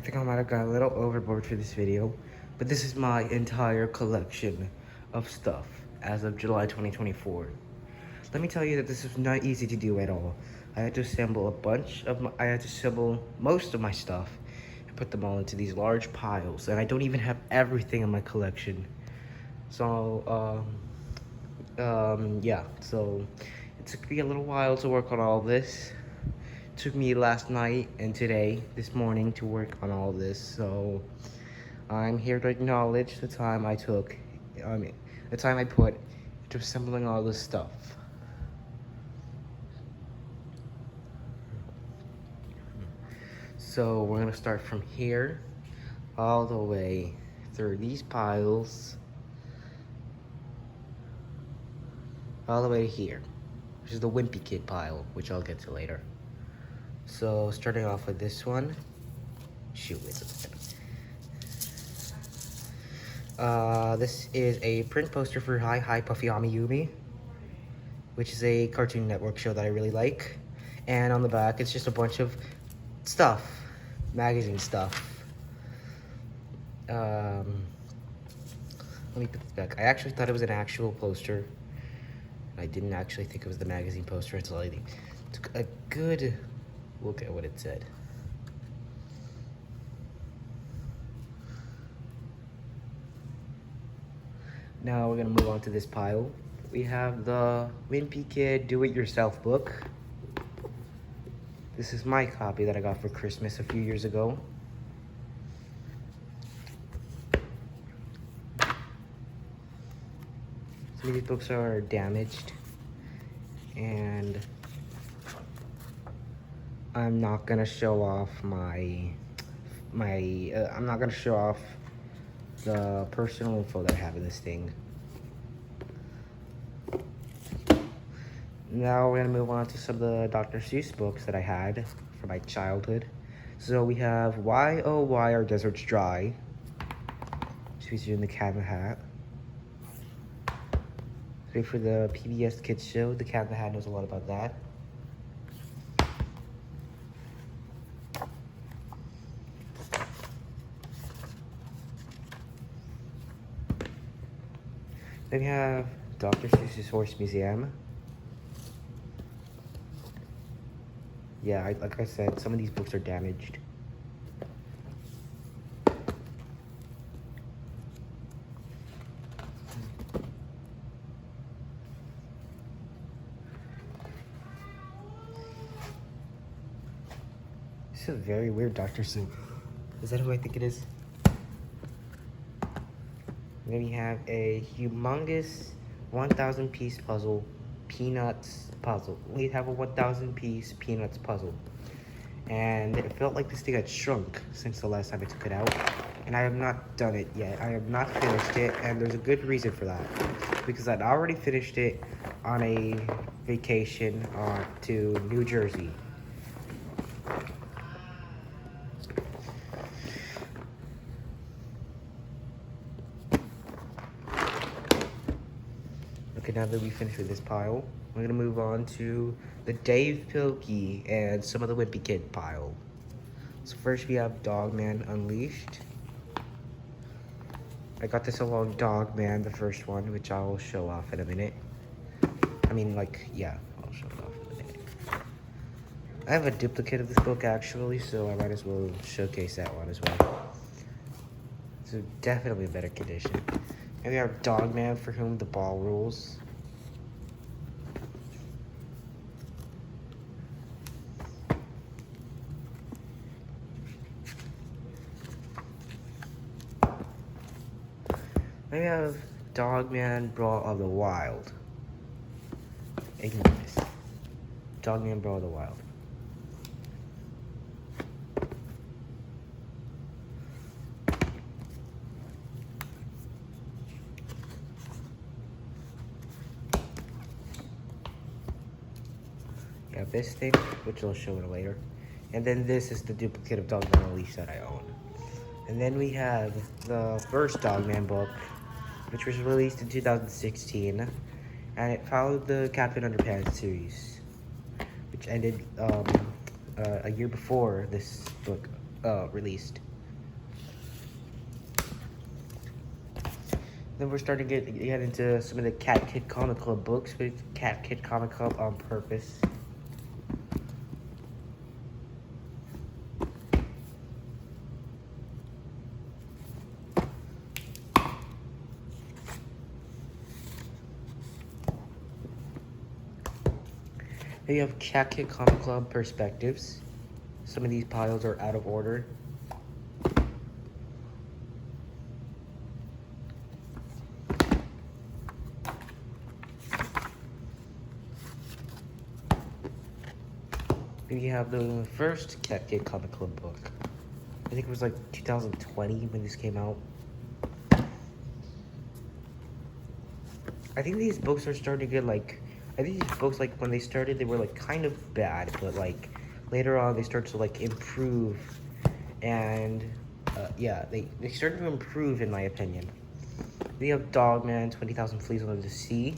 I think I might have got a little overboard for this video, but this is my entire collection of stuff as of July 2024. Let me tell you that this is not easy to do at all. I had to assemble most of my stuff and put them all into these large piles, and I don't even have everything in my collection. So, yeah, so it took me a little while to work on all this. It took me last night and this morning, to work on all this. So I'm here to acknowledge the time I took, the time I put into assembling all this stuff. So we're gonna start from here, all the way through these piles, all the way to here, which is the Wimpy Kid pile, which I'll get to later. So starting off with this one, this is a print poster for Hi Hi Puffy Amiyumi, which is a Cartoon Network show that I really like. And on the back, it's just a bunch of stuff, magazine stuff. Let me put this back. I actually thought it was an actual poster. I didn't actually think it was the magazine poster until I took a good look at what it said. Now we're gonna move on to this pile. We have the Wimpy Kid Do-It-Yourself book. This is my copy that I got for Christmas a few years ago. Some of these books are damaged, and I'm not gonna show off I'm not gonna show off the personal info that I have in this thing. Now we're gonna move on to some of the Dr. Seuss books that I had from my childhood. So we have Why Oh Why Are Deserts Dry, which features in the Cat in the Hat. Ready for the PBS Kids show. The Cat in the Hat knows a lot about that. Then we have Dr. Seuss's Horse Museum. Yeah, like I said, some of these books are damaged. This is a very weird Dr. Seuss. Is that who I think it is? Then we have a humongous 1,000-piece puzzle, Peanuts puzzle. We have a 1,000-piece Peanuts puzzle. And it felt like this thing had shrunk since the last time I took it out. And I have not done it yet. I have not finished it, and there's a good reason for that. Because I'd already finished it on a vacation to New Jersey. Okay, now that we finished with this pile, we're gonna move on to the Dave Pilkey and some of the Wimpy Kid pile. So first we have Dogman Unleashed. I got this along Dogman, the first one, which I will show off in a minute. I'll show it off in a minute. I have a duplicate of this book actually, so I might as well showcase that one as well. So definitely in better condition. And we have Dogman, For Whom the Ball Rules. Then we have Dogman, Brawl of the Wild. Ignore this. Dogman, Brawl of the Wild. You have this thing, which I'll show it later. And then this is the duplicate of Dogman Unleashed that I own. And then we have the first Dogman book, which was released in 2016, and it followed the Captain Underpants series, which ended a year before this book released. Then we're starting to get into some of the Cat Kid Comic Club books with Cat Kid Comic Club on Purpose. Then you have Cat Kid Comic Club Perspectives. Some of these piles are out of order. Then you have the first Cat Kid Comic Club book. I think it was like 2020 when this came out. I think these books are starting to get like, I think these books, like when they started, they were like kind of bad, but like later on they start to like improve, and yeah, they started to improve in my opinion. We have Dogman, 20,000 Fleas Under the Sea.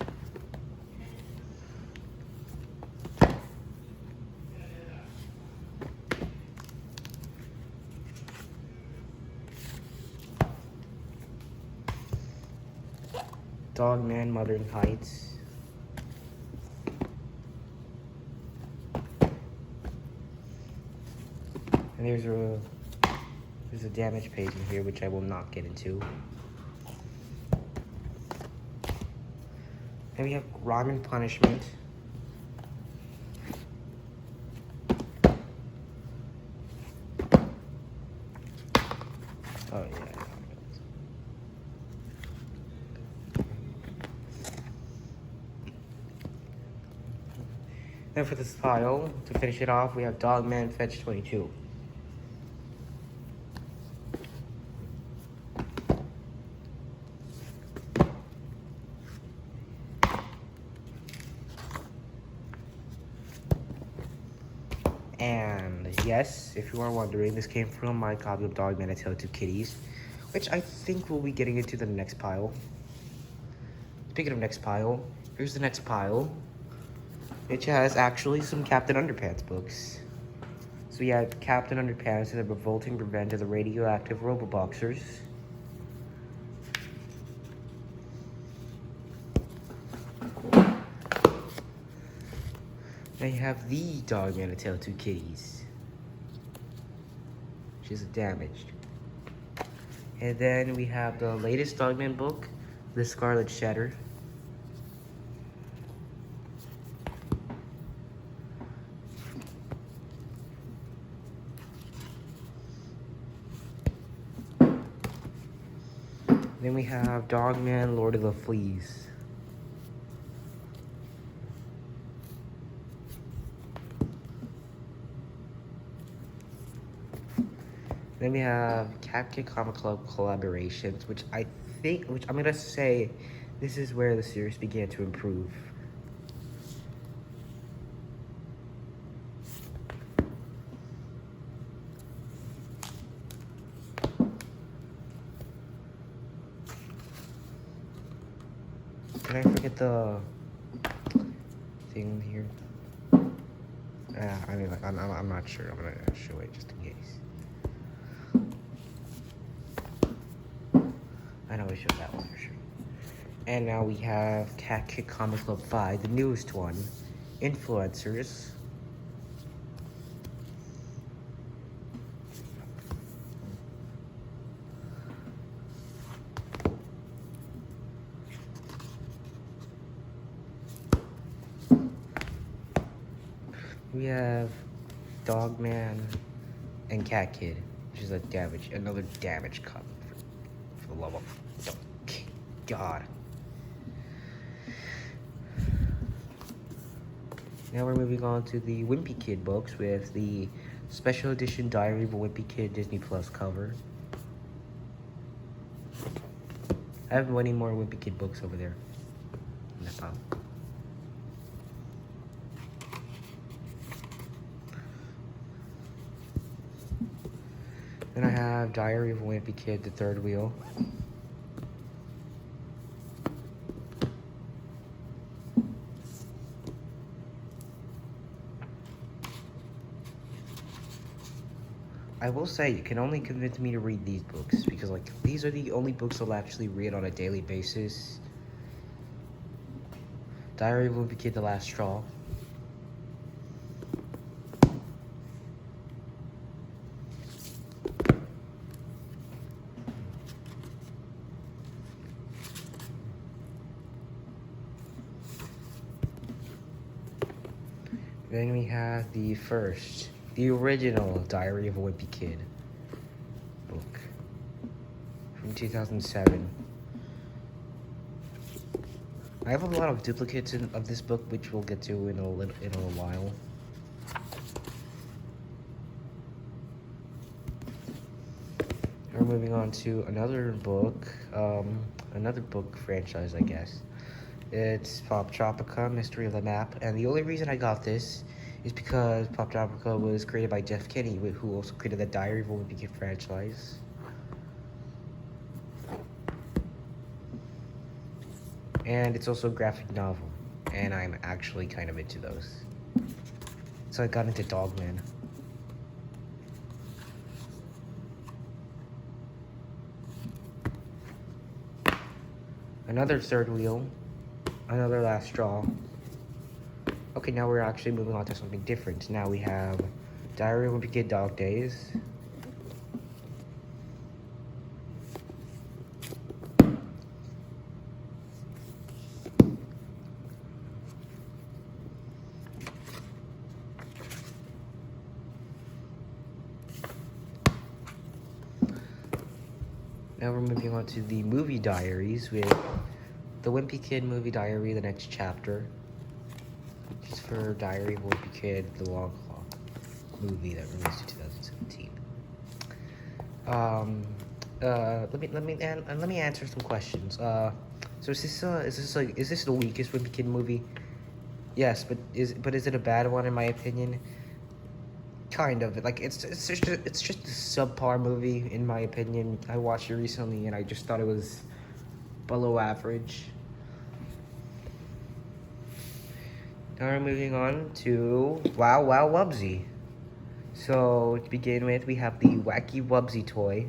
Dogman, Modern Heights. And there's a damage page in here, which I will not get into. And we have Rhyme and Punishment. Oh yeah. Then for this pile, to finish it off, we have Dogman Fetch 22. And yes, if you are wondering, this came from my copy of Dogman A Tale of Two Kitties, which I think we'll be getting into the next pile. Speaking of next pile, here's the next pile, which has actually some Captain Underpants books. So we have Captain Underpants and the Revolting Revenge of the Radioactive Roboboxers. Then you have the Dogman A Tale of Two Kitties. She's damaged. And then we have the latest Dogman book, The Scarlet Shatter. Then we have Dogman, Lord of the Fleas. Then we have Cat Kid Comic Club collaborations, which I think, which I'm gonna say, this is where the series began to improve. Did I forget the thing here? I mean, like, I'm not sure. I'm gonna show it just in case. I know we showed that one for sure. And now we have Cat Kid Comic Club 5, the newest one, Influencers. We have Dogman and Cat Kid, which is another damage cup for the love of God. Now we're moving on to the Wimpy Kid books with the special edition Diary of a Wimpy Kid Disney Plus cover. I have many more Wimpy Kid books over there in that pile. Then I have Diary of a Wimpy Kid, the third wheel. I will say, you can only convince me to read these books because, like, these are the only books I'll actually read on a daily basis. Diary of a Wimpy Kid, The Last Straw. Then we have the original Diary of a Wimpy Kid book from 2007. I have a lot of duplicates of this book, which we'll get to in a while. We're moving on to another book franchise, I guess. It's Poptropica, Mystery of the Map, and the only reason I got this is because Poptropica was created by Jeff Kinney, who also created the Diary of a Wimpy Kid franchise. And it's also a graphic novel, and I'm actually kind of into those. So I got into Dogman. Another Third Wheel. Another Last Straw. Okay, now we're actually moving on to something different. Now we have Diary of a Wimpy Kid Dog Days. Now we're moving on to the movie diaries with the Wimpy Kid Movie Diary, the next chapter. Which is for Diary of a Wimpy Kid, the Long Claw movie that released in 2017. Let me answer some questions. So is this the weakest Wimpy Kid movie? Yes, but is it a bad one in my opinion? Kind of. Like it's just a subpar movie in my opinion. I watched it recently and I just thought it was below average. Now we're moving on to Wow Wow Wubbzy. So to begin with, we have the Wacky Wubbzy toy,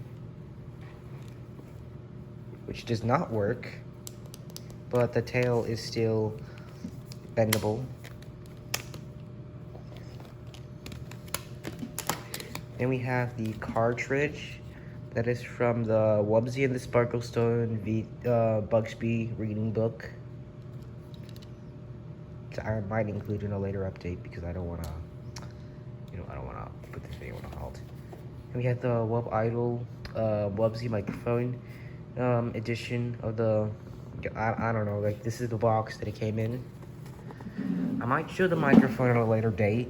which does not work, but the tail is still bendable. Then we have the cartridge that is from the Wubbzy and the Sparklestone Bugsby reading book. I might include in a later update because I don't want to, put this video on a halt. And we have the Wub Idol Wubbzy microphone edition of the, I don't know, like this is the box that it came in. I might show the microphone at a later date.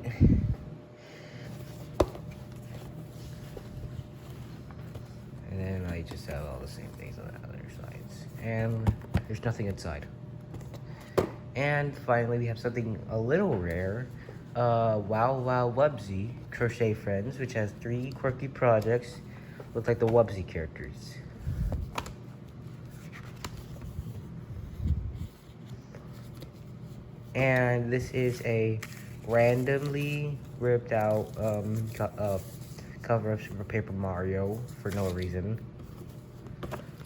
And then I just have all the same things on the other sides. And there's nothing inside. And finally, we have something a little rare. Wow Wow Wubbzy Crochet Friends, which has 3 quirky projects with like the Wubbzy characters. And this is a randomly ripped out cover of Super Paper Mario for no reason.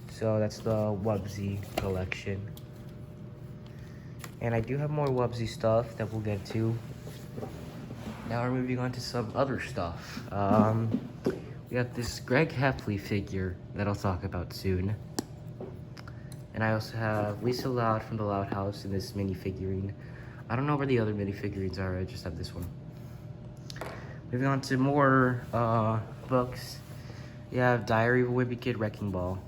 So that's the Wubbzy collection. And I do have more Wubbzy stuff that we'll get to. Now we're moving on to some other stuff. We have this Greg Heffley figure that I'll talk about soon. And I also have Lisa Loud from the Loud House in this mini figurine. I don't know where the other mini figurines are, I just have this one. Moving on to more books. We have Diary of a Wimpy Kid Wrecking Ball.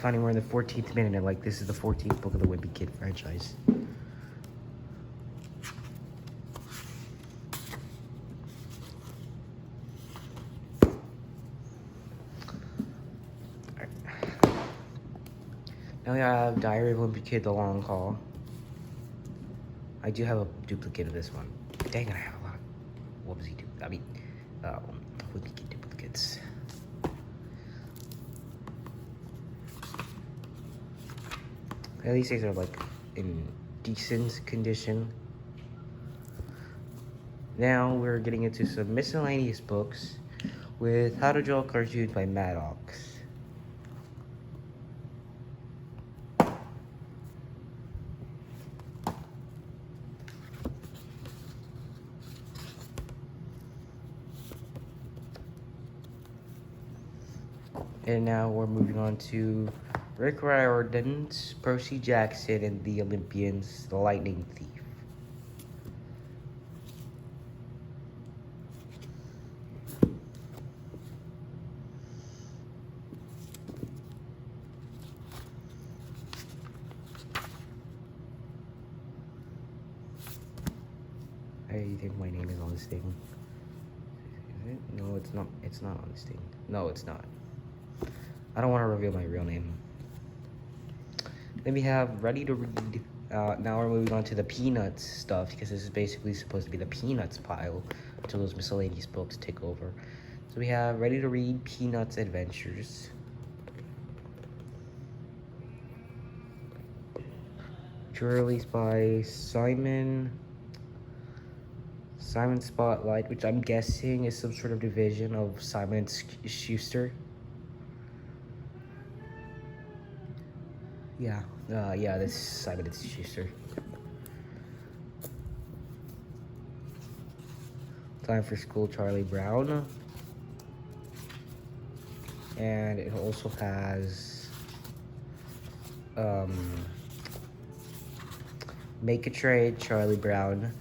Funny, we're in the 14th minute and like this is the 14th book of the Wimpy Kid franchise. Right. Now we have Diary of a Wimpy Kid, The Long Haul. I do have a duplicate of this one. Dang it, I have a lot of Wimpy Kid duplicates. At least these are like in decent condition. Now we're getting into some miscellaneous books with How to Draw Cartoons by Maddox. And now we're moving on to Rick Riordan's Percy Jackson and the Olympians, The Lightning Thief. I think my name is on this thing. Is it? No, it's not. It's not on this thing. No, it's not. I don't want to reveal my real name. Then we have Ready to Read. Now we're moving on to the Peanuts stuff, because this is basically supposed to be the Peanuts pile until those miscellaneous books take over. So we have Ready to Read Peanuts Adventures. Released by Simon Spotlight, which I'm guessing is some sort of division of Simon & Schuster. Yeah, this is Simon & Schuster. Time for School, Charlie Brown. And it also has Make a Trade, Charlie Brown.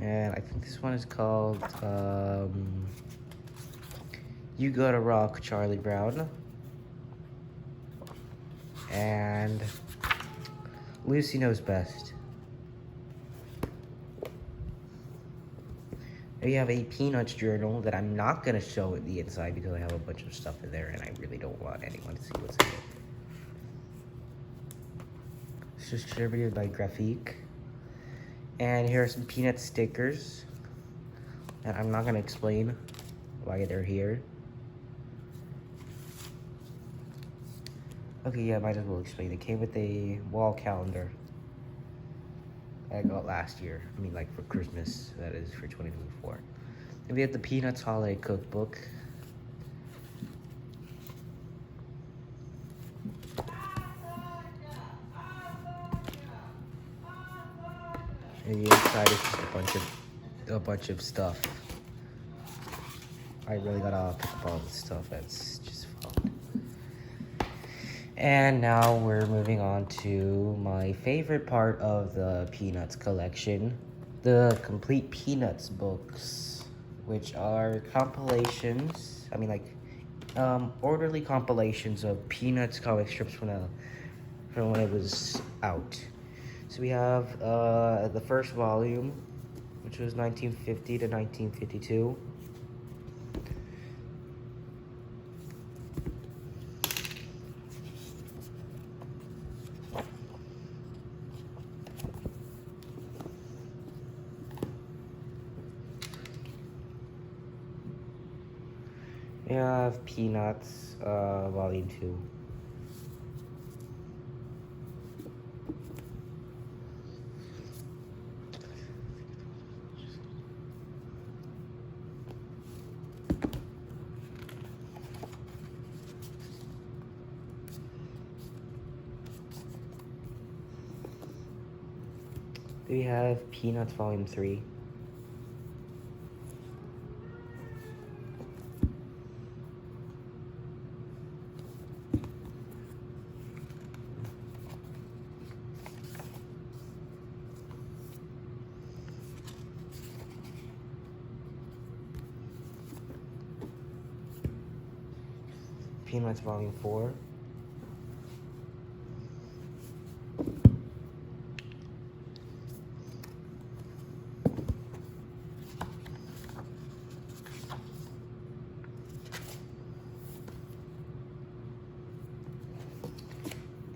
And I think this one is called You Gotta Rock, Charlie Brown. And Lucy Knows Best. We have a Peanuts journal that I'm not gonna show the inside because I have a bunch of stuff in there and I really don't want anyone to see what's in it. It's distributed by Graphique. And here are some Peanut stickers that I'm not gonna explain why they're here. Okay, yeah, might as well explain. It came with a wall calendar I got last year. I mean, like for Christmas, that is, for 2024. And we have the Peanuts Holiday Cookbook. And the inside is just a bunch of stuff. I really gotta pick up all this stuff. That's just fun. And now we're moving on to my favorite part of the Peanuts collection, the Complete Peanuts books, which are compilations. I mean, like, orderly compilations of Peanuts comic strips from when it was out. So we have the first volume, which was 1950 to 1952. We have Peanuts, Volume 2. We have Peanuts Volume 3. Peanuts Volume 4.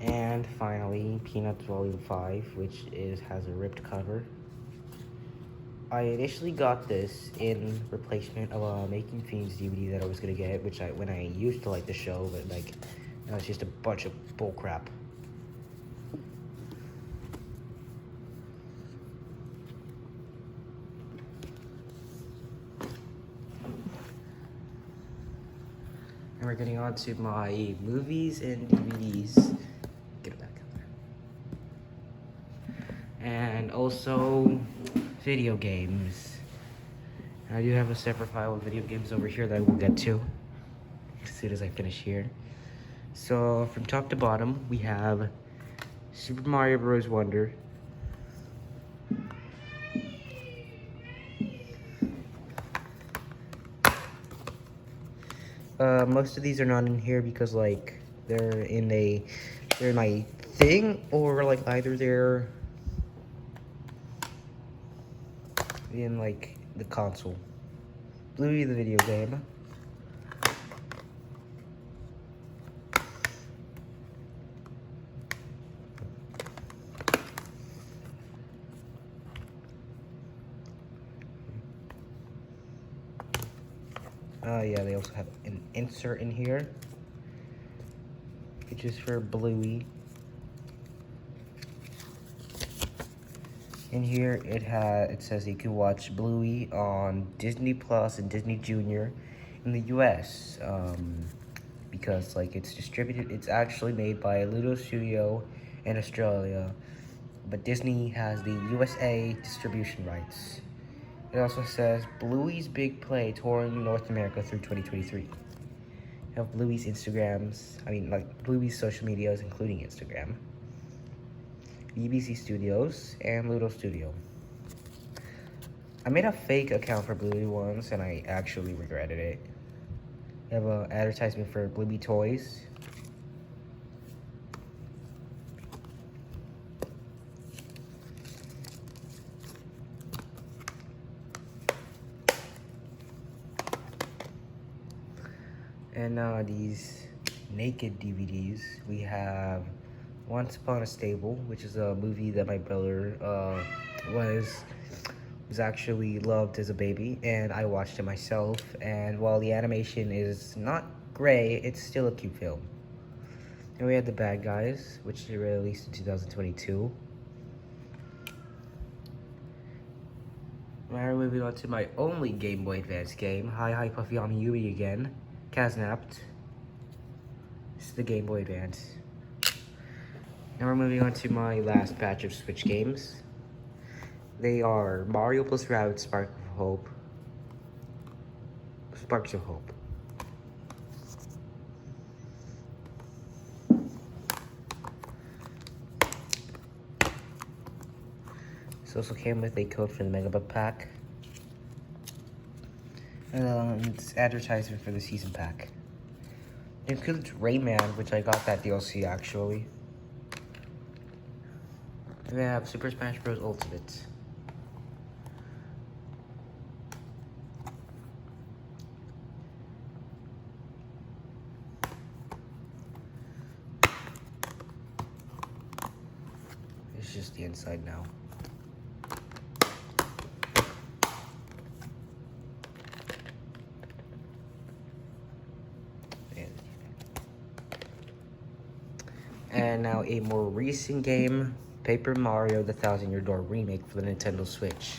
And finally, Peanuts Volume 5, which has a ripped cover. I initially got this in replacement of a Making Fiends DVD that I was gonna get, when I used to like the show, but like No, it's just a bunch of bull crap. And we're getting on to my movies and DVDs. Get it back up there. And also video games. I do have a separate pile of video games over here that I will get to as soon as I finish here. So from top to bottom, we have Super Mario Bros. Wonder. Most of these are not in here because like they're in my thing, or like either they're in like the console. Bluey the video game. Yeah, they also have an insert in here, which is for Bluey. In here, it says you can watch Bluey on Disney Plus and Disney Junior in the U.S. Because like it's actually made by Ludo Studio in Australia, but Disney has the USA distribution rights. It also says Bluey's Big Play touring North America through 2023. You have Bluey's Bluey's social medias, including Instagram, BBC Studios, and Ludo Studio. I made a fake account for Bluey once, and I actually regretted it. You have an advertisement for Bluey Toys. And these naked DVDs, we have Once Upon a Stable, which is a movie that my brother was actually loved as a baby, and I watched it myself. And while the animation is not great, it's still a cute film. And we had The Bad Guys, which was released in 2022. Now we're moving on to my only Game Boy Advance game, Hi Hi Puffy Ami-Yumi again, Kaznapped. This is the Game Boy Advance. Now we're moving on to my last batch of Switch games. They are Mario plus Rabbids Sparks of Hope. This also came with a code for the Megabuck pack. And it's advertisement for the season pack. It includes Rayman, which I got that DLC actually. And they have Super Smash Bros. Ultimate. It's just the inside now. And now a more recent game, Paper Mario: The Thousand Year Door remake for the Nintendo Switch.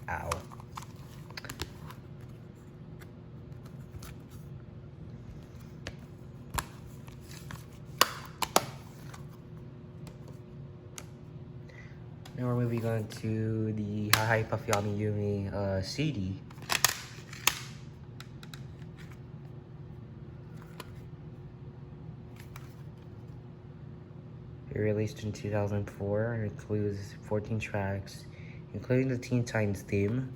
Ow. Now we're moving on to the Hi Hi Puffy Ami-Yumi CD. It released in 2004 and includes 14 tracks, including the Teen Titans theme,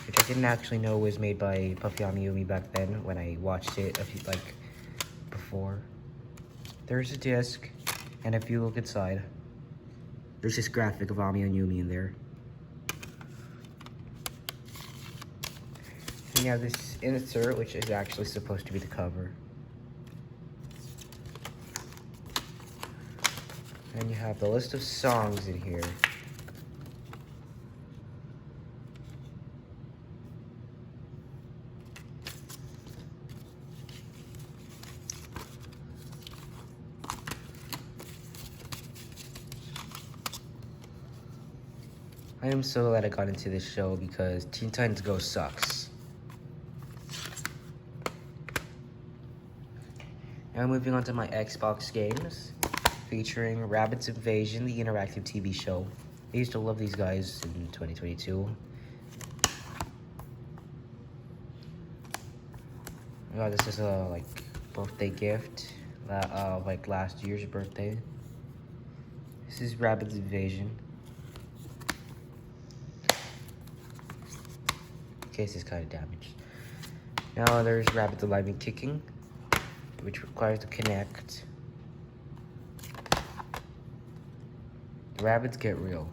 which I didn't actually know was made by Puffy Ami-Yumi back then when I watched it before. There's a disc, and if you look inside, there's this graphic of Ami and Yumi in there. And you have this insert, which is actually supposed to be the cover. And you have the list of songs in here. I am so glad I got into this show because Teen Titans Go sucks. Now moving on to my Xbox games, featuring Rabbids Invasion, the interactive TV show. I used to love these guys in 2022. Oh, this is a like birthday gift, like last year's birthday. This is Rabbids Invasion. Case is kind of damaged. Now there's Rabbids Alive and Kicking, which requires to connect. The Rabbids get real.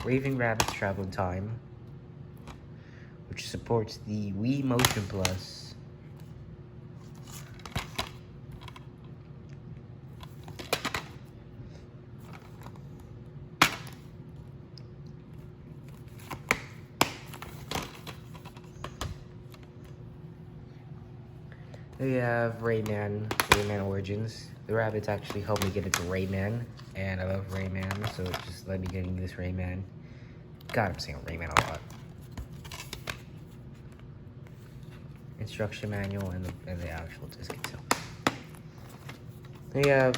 Raving Rabbids Travel in Time, which supports the Wii Motion Plus. We have Rayman Origins. The Rabbids actually helped me get into Rayman, and I love Rayman, so it just let me get into this Rayman. God, I'm saying Rayman a lot. Instruction manual and the actual disc itself. We have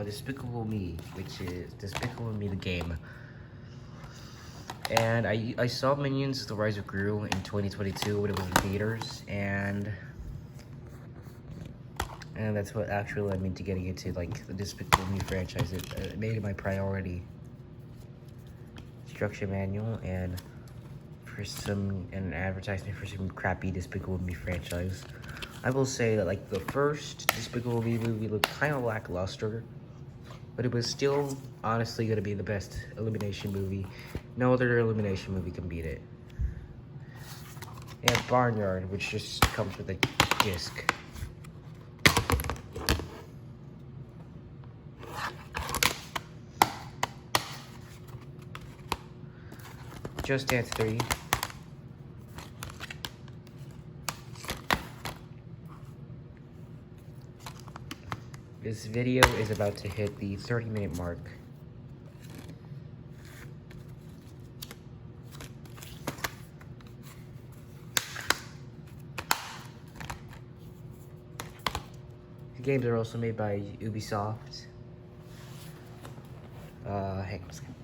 Despicable Me, which is Despicable Me the game. And I saw Minions: The Rise of Gru in 2022 when it was in theaters, and that's what actually led me to getting into like the Despicable Me franchise. It made it my priority. Instruction manual and an advertisement for some crappy Despicable Me franchise. I will say that like the first Despicable Me movie looked kind of lackluster, but it was still honestly gonna be the best Illumination movie. No other Illumination movie can beat it. And Barnyard, which just comes with a disc. Just Dance 3. This video is about to hit the 30-minute mark. The games are also made by Ubisoft. Hang on a second.